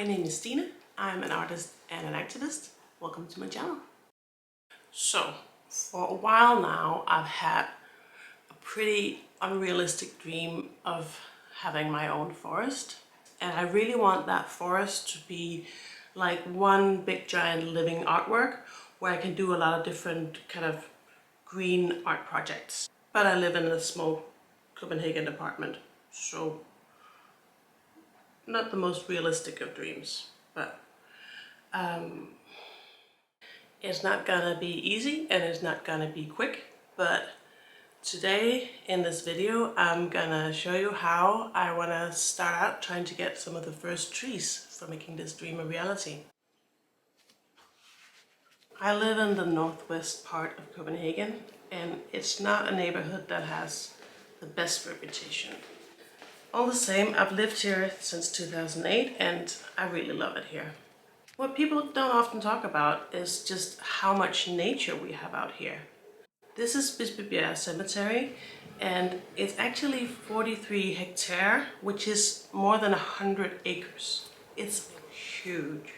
name is Stine. I'm an artist and an activist. Welcome to my channel. So, for a while now, I've had a pretty unrealistic dream of having my own forest. And I really want that forest to be like one big giant living artwork where I can do a lot of different kind of green art projects. But I live in a small Copenhagen apartment, so not the most realistic of dreams, but it's not gonna be easy and it's not gonna be quick. But today in this video, I'm gonna show you how I wanna start out trying to get some of the first trees for making this dream a reality. I live in the northwest part of Copenhagen, and it's not a neighborhood that has the best reputation. All the same, I've lived here since 2008 and I really love it here. What people don't often talk about is just how much nature we have out here. This is Bispebjerg Cemetery, and it's actually 43 hectares, which is more than 100 acres. It's huge.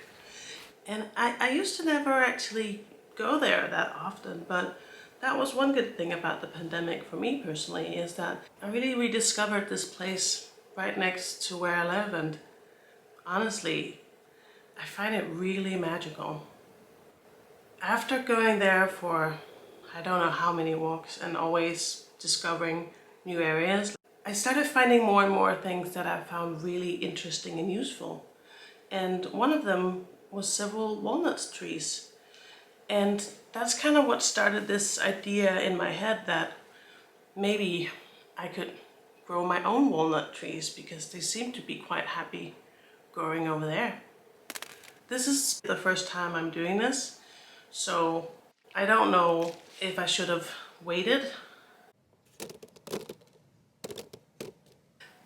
And I used to never actually go there that often, but that was one good thing about the pandemic for me personally, is that I really rediscovered this place right next to where I live, and honestly, I find it really magical. After going there for I don't know how many walks and always discovering new areas, I started finding more and more things that I found really interesting and useful. And one of them was several walnut trees. And that's kind of what started this idea in my head that maybe I could grow my own walnut trees, because they seem to be quite happy growing over there. This is the first time I'm doing this, so I don't know if I should have waited.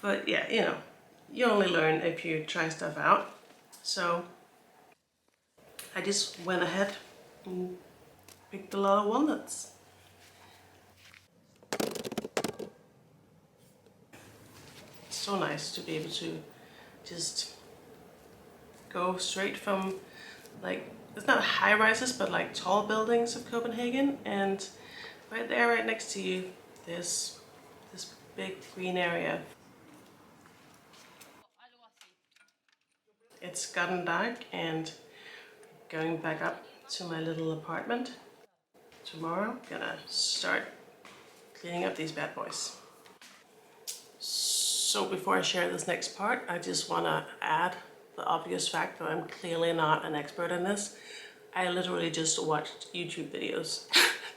But yeah, you only learn if you try stuff out. So I just went ahead and picked a lot of walnuts. It's so nice to be able to just go straight from, like, it's not high rises, but like tall buildings of Copenhagen, and right there, right next to you, there's this big green area. It's gotten dark, and going back up to my little apartment. Tomorrow, gonna start cleaning up these bad boys. So before I share this next part, I just wanna add the obvious fact that I'm clearly not an expert in this. I literally just watched YouTube videos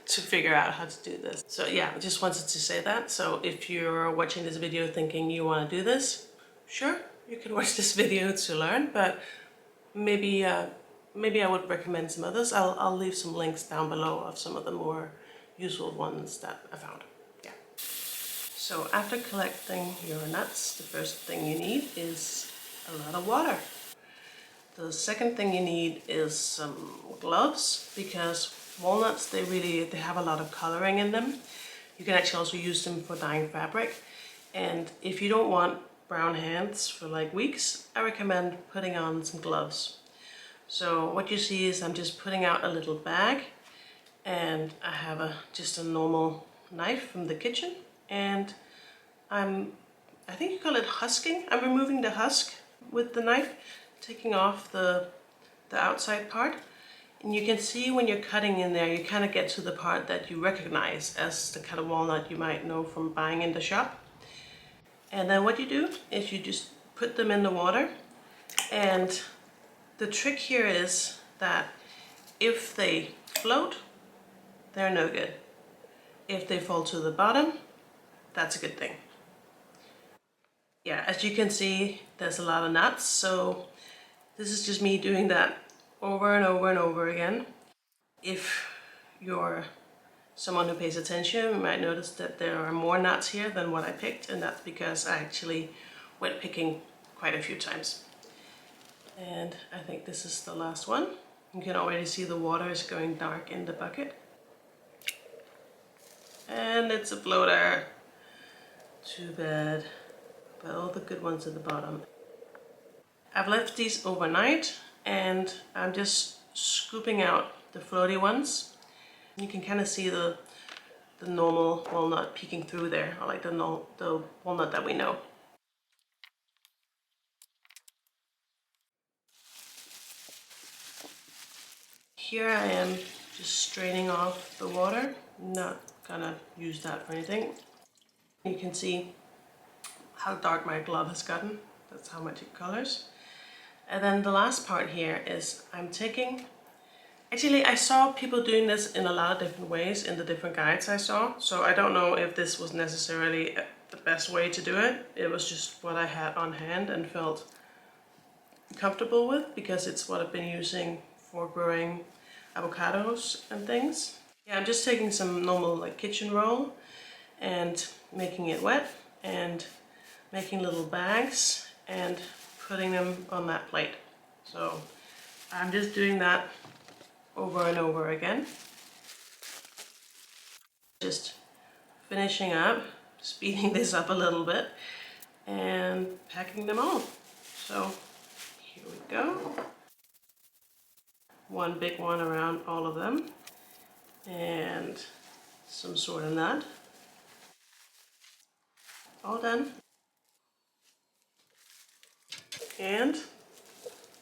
to figure out how to do this. So yeah, I just wanted to say that. So if you're watching this video thinking you wanna do this, sure, you can watch this video to learn, but maybe I would recommend some others. I'll leave some links down below of some of the more useful ones that I found. Yeah. So after collecting your nuts, the first thing you need is a lot of water. The second thing you need is some gloves, because walnuts, they have a lot of coloring in them. You can actually also use them for dyeing fabric. And if you don't want brown hands for like weeks, I recommend putting on some gloves. So what you see is I'm just putting out a little bag, and I have just a normal knife from the kitchen, and I think you call it husking. I'm removing the husk with the knife, taking off the outside part. And you can see when you're cutting in there, you kind of get to the part that you recognize as the kind of walnut you might know from buying in the shop. And then what you do is you just put them in the water, and the trick here is that if they float, they're no good. If they fall to the bottom, that's a good thing. Yeah, as you can see, there's a lot of nuts, so this is just me doing that over and over and over again. If you're someone who pays attention, you might notice that there are more nuts here than what I picked, and that's because I actually went picking quite a few times. And I think this is the last one. You can already see the water is going dark in the bucket. And it's a floater. Too bad. But all the good ones at the bottom. I've left these overnight and I'm just scooping out the floaty ones. You can kind of see the normal walnut peeking through there, or like the walnut that we know. Here I am just straining off the water. I'm not gonna use that for anything. You can see how dark my glove has gotten. That's how much it colors. And then the last part here is I'm taking, actually I saw people doing this in a lot of different ways in the different guides I saw. So I don't know if this was necessarily the best way to do it. It was just what I had on hand and felt comfortable with, because it's what I've been using for growing avocados and things. Yeah, I'm just taking some normal like kitchen roll and making it wet and making little bags and putting them on that plate. So I'm just doing that over and over again. Just finishing up, speeding this up a little bit and packing them all. So here we go. One big one around all of them and some sort of nut. All done. And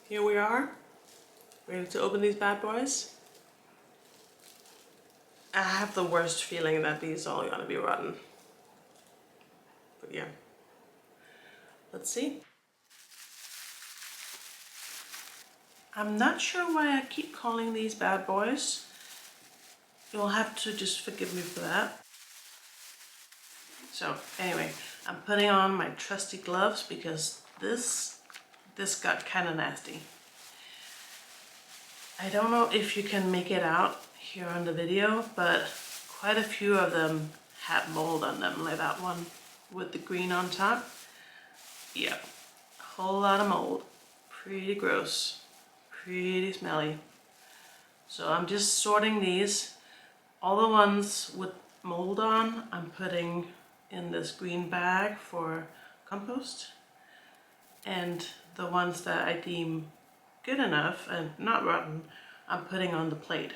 here we are, ready to open these bad boys. I have the worst feeling that these are all gonna be rotten. But yeah, let's see. I'm not sure why I keep calling these bad boys. You'll have to just forgive me for that. So anyway, I'm putting on my trusty gloves because this got kind of nasty. I don't know if you can make it out here on the video, but quite a few of them had mold on them, like that one with the green on top. Yeah, a whole lot of mold. Pretty gross, pretty smelly. So I'm just sorting these. All the ones with mold on, I'm putting in this green bag for compost. And the ones that I deem good enough and not rotten, I'm putting on the plate.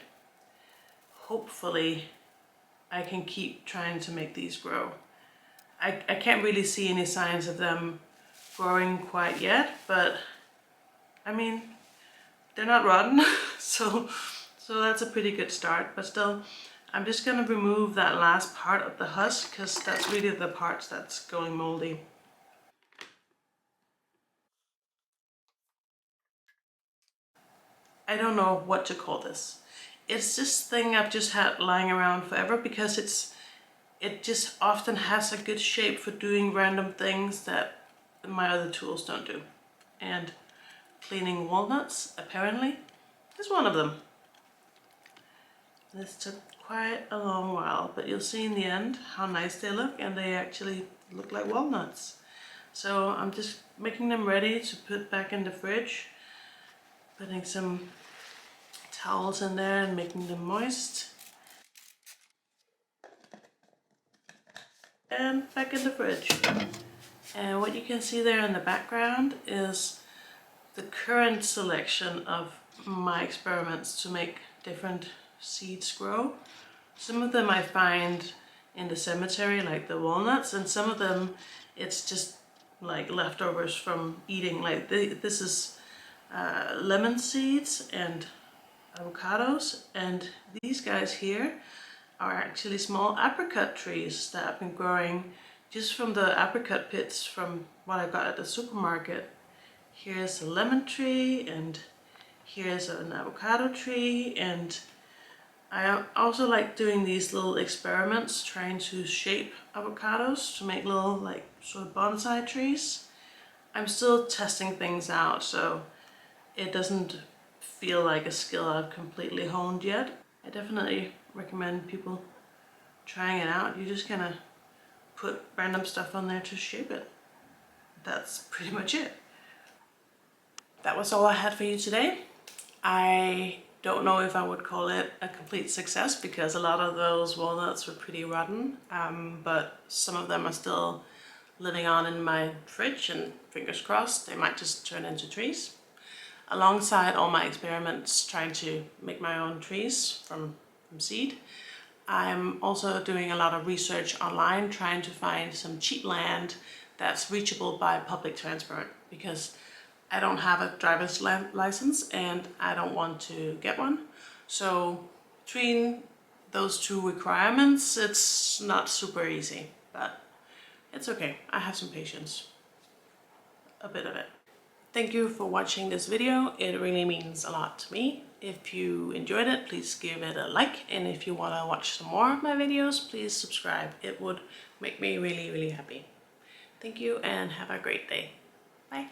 Hopefully I can keep trying to make these grow. I can't really see any signs of them growing quite yet, but I mean, they're not rotten, so that's a pretty good start. But still, I'm just gonna remove that last part of the husk because that's really the part that's going moldy. I don't know what to call this. It's this thing I've just had lying around forever because it just often has a good shape for doing random things that my other tools don't do. And cleaning walnuts, apparently, is one of them. This took quite a long while, but you'll see in the end how nice they look, and they actually look like walnuts. So I'm just making them ready to put back in the fridge, putting some towels in there and making them moist. And back in the fridge. And what you can see there in the background is the current selection of my experiments to make different seeds grow. Some of them I find in the cemetery, like the walnuts, and some of them it's just like leftovers from eating. Like this is lemon seeds and avocados, and these guys here are actually small apricot trees that I've been growing just from the apricot pits from what I got at the supermarket. Here's a lemon tree, and here's an avocado tree, and I also like doing these little experiments trying to shape avocados to make little like sort of bonsai trees. I'm still testing things out, so it doesn't feel like a skill I've completely honed yet. I definitely recommend people trying it out. You're just gonna put random stuff on there to shape it. That's pretty much it. That was all I had for you today. I don't know if I would call it a complete success because a lot of those walnuts were pretty rotten, but some of them are still living on in my fridge, and fingers crossed they might just turn into trees. Alongside all my experiments trying to make my own trees from seed, I'm also doing a lot of research online trying to find some cheap land that's reachable by public transport, because I don't have a driver's license and I don't want to get one. So between those two requirements, it's not super easy, but it's okay. I have some patience, a bit of it. Thank you for watching this video. It really means a lot to me. If you enjoyed it, please give it a like. And if you want to watch some more of my videos, please subscribe. It would make me really, really happy. Thank you and have a great day. Bye.